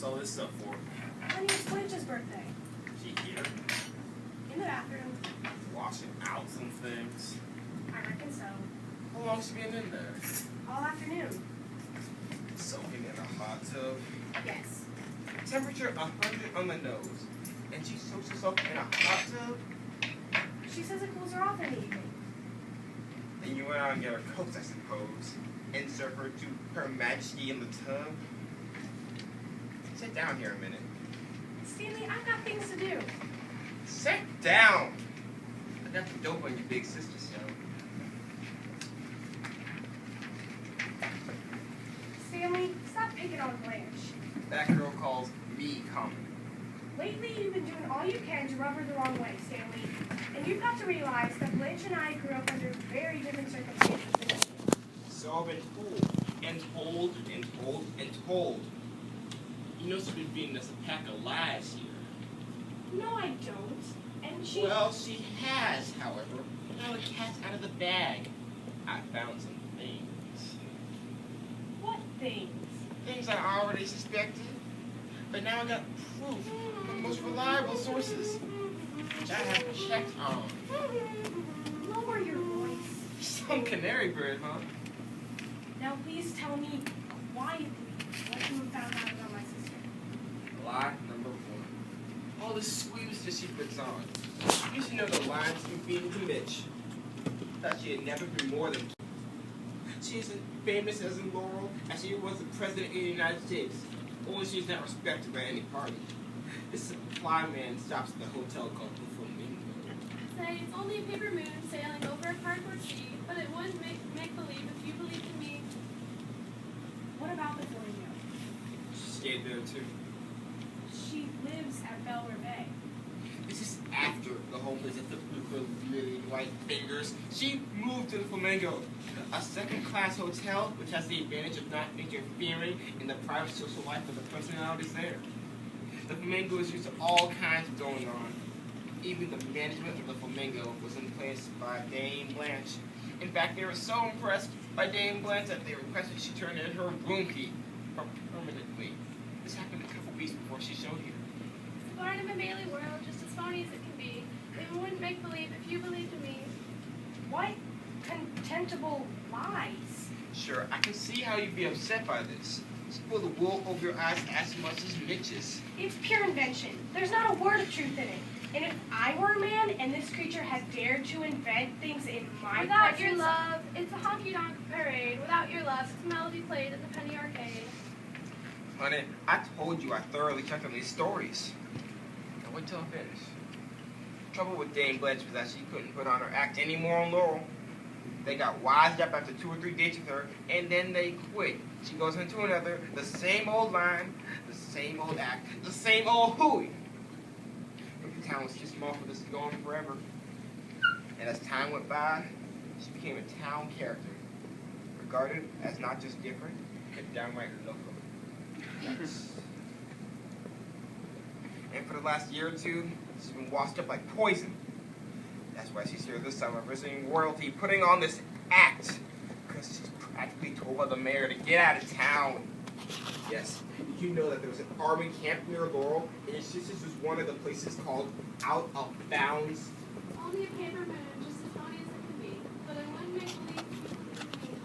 all this stuff for? Honey, it's Blanche's birthday. She here? In the bathroom. Washing out some things. I reckon so. How long's she been in there? All afternoon. Soaking in a hot tub. Yes. Temperature 100 on the nose. And she soaks herself in a hot tub? She says it cools her off in the evening. Then you went out and get her coats, I suppose. And serve her to Her Majesty in the tub? Sit down here a minute. Stanley, I've got things to do. Sit down! I got the dope on your big sister, so. Stanley, stop picking on Blanche. That girl calls me common. Lately, you've been doing all you can to rub her the wrong way, Stanley. And you've got to realize that Blanche and I grew up under very different circumstances than you. So I've been told, and told, and told, and told. You know she's been feeding us a pack of lies here. No, I don't. And she... Well, she has, however. Now the cat's out of the bag. I found some things. What things? Things I already suspected. But now I got proof from the most reliable sources, which I haven't checked on. Lower your voice. Some canary bird, huh? Now please tell me quietly what you have found out about my sister. Lie number 1. All the squeamishness she puts on. You should know the lines from feeding to Mitch. Thought she had never been more than. She isn't famous as in Laurel as she was the President of the United States. Only she's not respected by any party. This supply man stops at the hotel called the Flamingo. Say, it's only a paper moon sailing over a cardboard sea, but it would make believe if you believed in me. What about the Flamingo? She stayed there too. She lives at Belvoir Bay. This is after the whole visit to Blue Lily White Fingers. She moved to the Flamingo, a second-class hotel which has the advantage of not interfering in the private social life of the personalities there. The Flamingo is used to all kinds of going on. Even the management of the Flamingo was in place by Dame Blanche. In fact, they were so impressed by Dame Blanche that they requested she turn in her room key permanently. This happened a couple weeks before she showed here. Barnum and Bailey world, just as phony as it can be. They wouldn't make believe if you believed in me. What contemptible lies? Sure, I can see how you'd be upset by this. She pulled the wool over your eyes as much as Mitch's. It's pure invention. There's not a word of truth in it. And if I were a man and this creature had dared to invent things in my Without presence... your love, it's a honky-tonk parade. Without your love, it's a melody played at the Penny Arcade. Honey, I told you I thoroughly checked on these stories. Now wait till I finish. The trouble with Dame Blanche was that she couldn't put on her act anymore on Laurel. They got wised up after 2 or 3 dates with her, and then they quit. She goes into another, the same old line, the same old act, the same old hooey. The town was too small for this to go on forever. And as time went by, she became a town character, regarded as not just different, but downright local. And for the last year or 2, she's been washed up like poison. That's why she's here this summer, visiting royalty, putting on this act, because she's practically told by the mayor to get out of town. Yes, did you know that there was an army camp near Laurel, and your sister's was one of the places called Out of Bounds? Only a paper moon, just as phony as it can be. But it wouldn't make believe if you believed in me.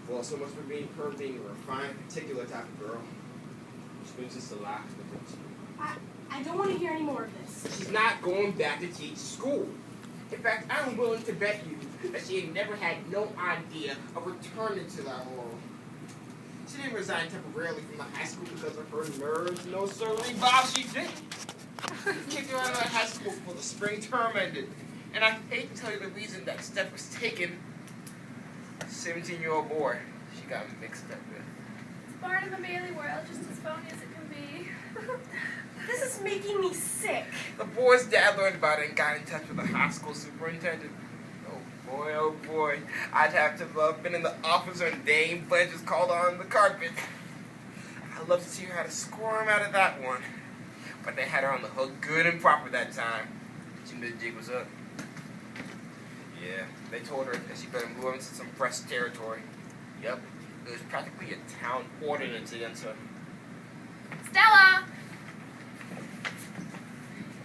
Well, so much for being her being a refined, particular type of girl. Which brings us to lack of attention. I don't want to hear any more of this. She's not going back to teach school. In fact, I'm willing to bet you that she had never had no idea of returning to that world. She didn't resign temporarily from the high school because of her nerves. No, sirree, Bob, she didn't. Kicked her out of high school before the spring term ended. And I hate to tell you the reason that step was taken. A 17-year-old boy she got mixed up with. Barnum and Bailey world, just as phony as it can be. This is making me sick. The boy's dad learned about it and got in touch with the high school superintendent. Oh boy, I'd have to have been in the office when Dame Blanche was called on the carpet. I'd love to see her how to squirm out of that one. But they had her on the hook good and proper that time. She knew the jig was up. Yeah, they told her that she better move into some fresh territory. Yep, There's practically a town ordinance against her. Stella!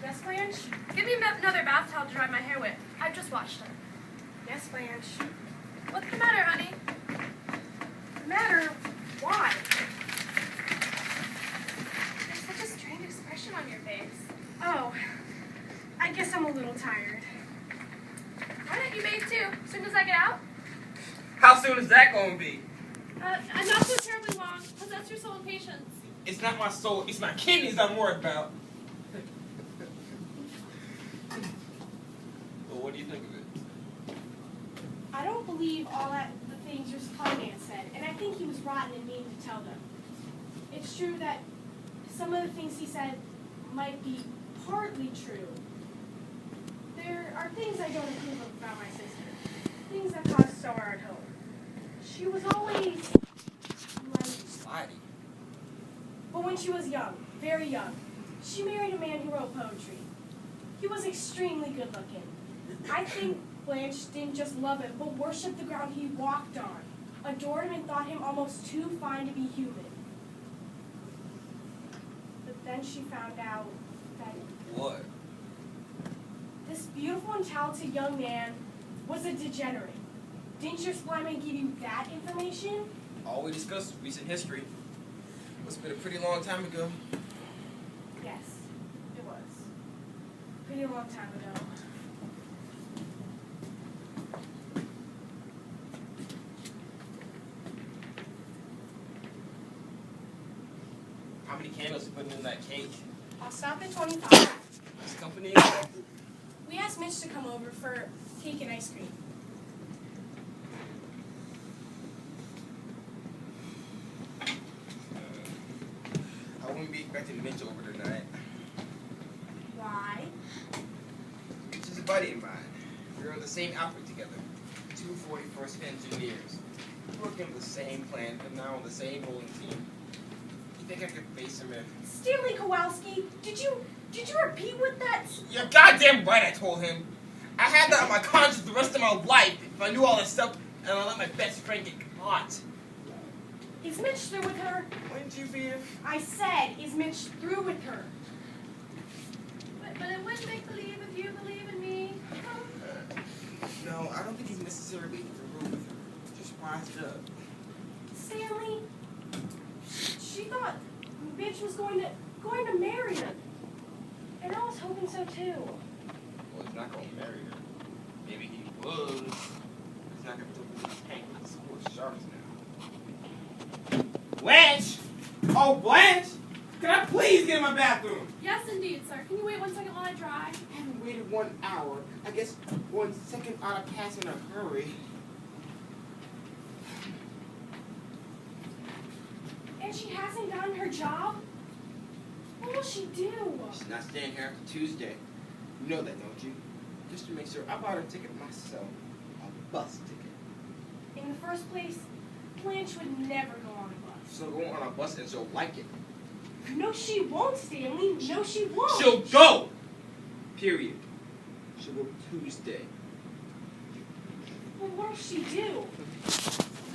Yes, Blanche? Give me another bath towel to dry my hair with. I've just washed them. Yes, Blanche. What's the matter, honey? The matter? Why? There's such a strange expression on your face. Oh, I guess I'm a little tired. Why don't you bathe too? As soon as I get out? How soon is that going to be? Not so terribly long. Possess your soul and patience. It's not my soul, it's my kidneys I'm worried about. Well, what do you think of it? I don't believe all the things your supply man said, and I think he was rotten and mean to tell them. It's true that some of the things he said might be partly true. There are things I don't approve of about my sister. Things that cause sorrow at home. She was always like... Sliding. But when she was young, very young, she married a man who wrote poetry. He was extremely good looking. I think Blanche didn't just love him, but worshipped the ground he walked on, adored him and thought him almost too fine to be human. But then she found out that What? this beautiful and talented young man was a degenerate. Didn't your supply man give you that information? All we discussed recent history. Must have been a pretty long time ago. Yes, it was. Pretty long time ago. How many candles are putting in that cake? I'll stop at 25. This company is We asked Mitch to come over for cake and ice cream. I wouldn't be expecting Mitch over tonight. Why? Mitch is a buddy of mine. We were in the same outfit together. 2 41st engineers. Working on the same plan, but now on the same bowling team. You think I could face him if... Stanley Kowalski, did you repeat with that? You're goddamn right, I told him. I had that on my conscience the rest of my life if I knew all this stuff and I let my best friend get caught. Is Mitch through with her? Wouldn't you be? I said, is Mitch through with her? But it would make believe if you believe in me. No, I don't think he's necessarily through with her. Just wised up. Stanley, she thought Mitch was going to marry her. And I was hoping so too. Well, he's not going to marry her. Maybe he was. He's not going to hang with the sports sharks now. Blanche! Oh, Blanche! Can I please get in my bathroom? Yes, indeed, sir. Can you wait 1 second while I dry? I haven't waited 1 hour. I guess 1 second ought to pass in a hurry. And she hasn't gotten her job? What will she do? She's not staying here after Tuesday. You know that, don't you? Just to make sure, I bought her a ticket myself. A bus ticket. In the first place, Blanche would never go on a bus. She'll go on a bus and she'll like it. No, she won't, Stanley. No, she won't. She'll go! Period. She'll go Tuesday. Well, what will she do?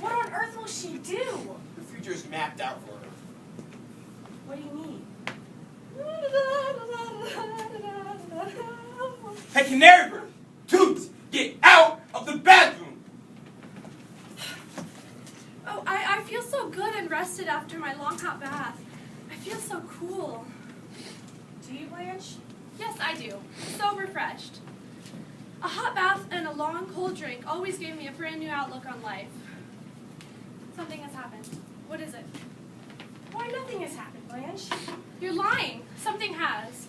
What on earth will she do? The future is mapped out for her. What do you mean? Hey, Canary Bird! Toots! Get out of the bathroom! Oh, I feel so good and rested after my long hot bath. I feel so cool. Do you, Blanche? Yes, I do. So refreshed. A hot bath and a long cold drink always gave me a brand new outlook on life. Something has happened. What is it? Why, nothing has happened, Blanche. You're lying. Something has.